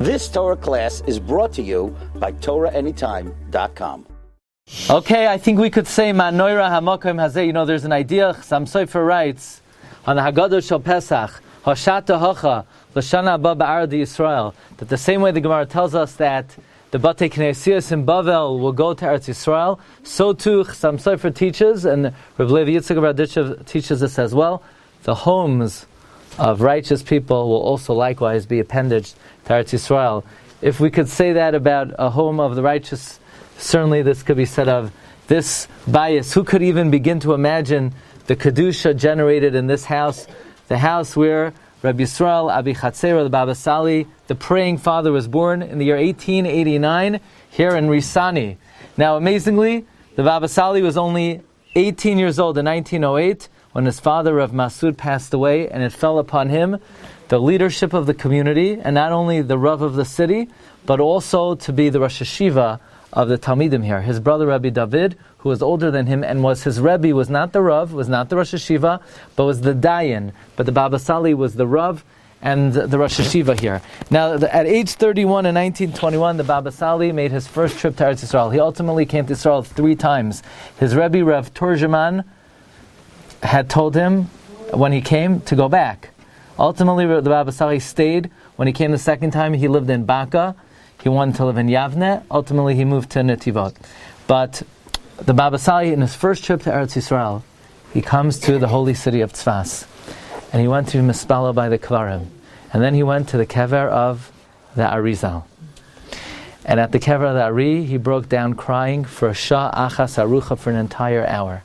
This Torah class is brought to you by TorahAnytime.com. Okay, I think we could say Manoira Hamakom Hazeh. You know, there's an idea. Sam Sofer writes on the Haggadah Shel Pesach, Hashata Hacha L'Shana Haba Ba'arad Yisrael. That the same way the Gemara tells us that the Batei Knesias in Bavel will go to Eretz Yisrael, so too Sam Sofer teaches, and Rabbi Levi Yitzchak Berditchev teaches this as well. The homes of righteous people will also likewise be appendaged to Eretz Yisrael. If we could say that about a home of the righteous, certainly this could be said of this bias. Who could even begin to imagine the Kedusha generated in this house? The house where Rabbi Yisrael Abi Chatzera, the Baba Sali, the praying father, was born in the year 1889 here in Risani. Now amazingly, the Baba Sali was only 18 years old in 1908 when his father, Rav Masud, passed away, and it fell upon him the leadership of the community, and not only the Rav of the city, but also to be the Rosh Hashiva of the Talmidim here. His brother Rabbi David, who was older than him and was his Rebbe, was not the Rav, was not the Rosh Hashiva, but was the Dayan. But the Baba Sali was the Rav and the Rosh Hashiva here. Now, at age 31 in 1921, the Baba Sali made his first trip to Eretz Yisrael. He ultimately came to Israel 3 times. His Rebbe, Rav Turjaman, had told him when he came to go back. Ultimately, the Baba Sali stayed. When he came the second time, he lived in Baka. He wanted to live in Yavne. Ultimately, he moved to Netivot. But the Baba Sali, in his first trip to Eretz Yisrael, he comes to the holy city of Tzfas. And he went to Mispala by the Kvarim. And then he went to the kever of the Arizal. And at the kever of the Ari, he broke down crying for a Shah Achas Arucha for an entire hour.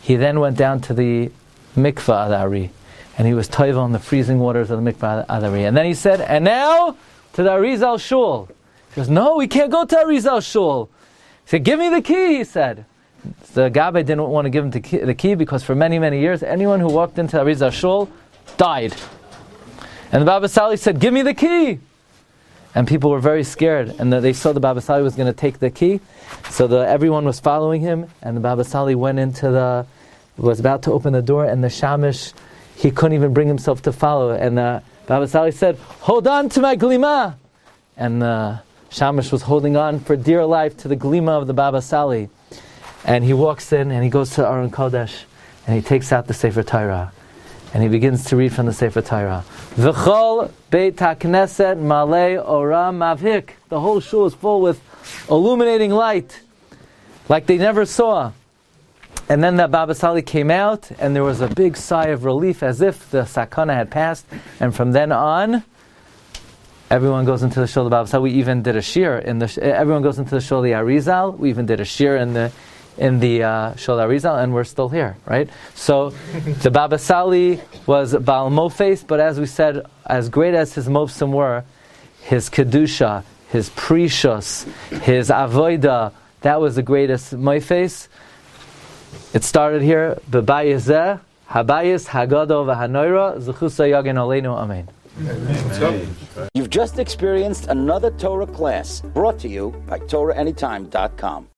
He then went down to the mikvah of the Ari. And he was toivel in the freezing waters of the mikvah of the Ari. And then he said, and now to the Arizal Shul. He goes, no, we can't go to Arizal Shul. He said, give me the key, he said. The Gabbai didn't want to give him the key because for many, many years, anyone who walked into Arizal Shul died. And the Baba Sali said, give me the key. And people were very scared. And they saw the Baba Sali was going to take the key. So everyone was following him. And the Baba Sali went was about to open the door. And the Shamish, he couldn't even bring himself to follow. And the Baba Sali said, hold on to my glima. And the Shamish was holding on for dear life to the glima of the Baba Sali. And he walks in and he goes to Aron Kodesh. And he takes out the Sefer Torah. And he begins to read from the Sefer Torah. V'chol Beit HaKnesset Malei Ora Mavhik. The whole shul is full with illuminating light, like they never saw. And then the Baba Sali came out, and there was a big sigh of relief, as if the sakana had passed. And from then on, everyone goes into the shul of the Baba Sali. We even did a shiur everyone goes into the shul of the Arizal. We even did a shiur in the Shul Arizal, and we're still here, right? So the Baba Sali was Baal Mofes, but as we said, as great as his mofsim were, his Kedusha, his Precious, his Avoida, that was the greatest mofes. It started here, B'bayis zeh, Habayis, Hagado, V'hanoira, Zechusa Yagen Aleinu, Amen. You've just experienced another Torah class brought to you by TorahAnytime.com.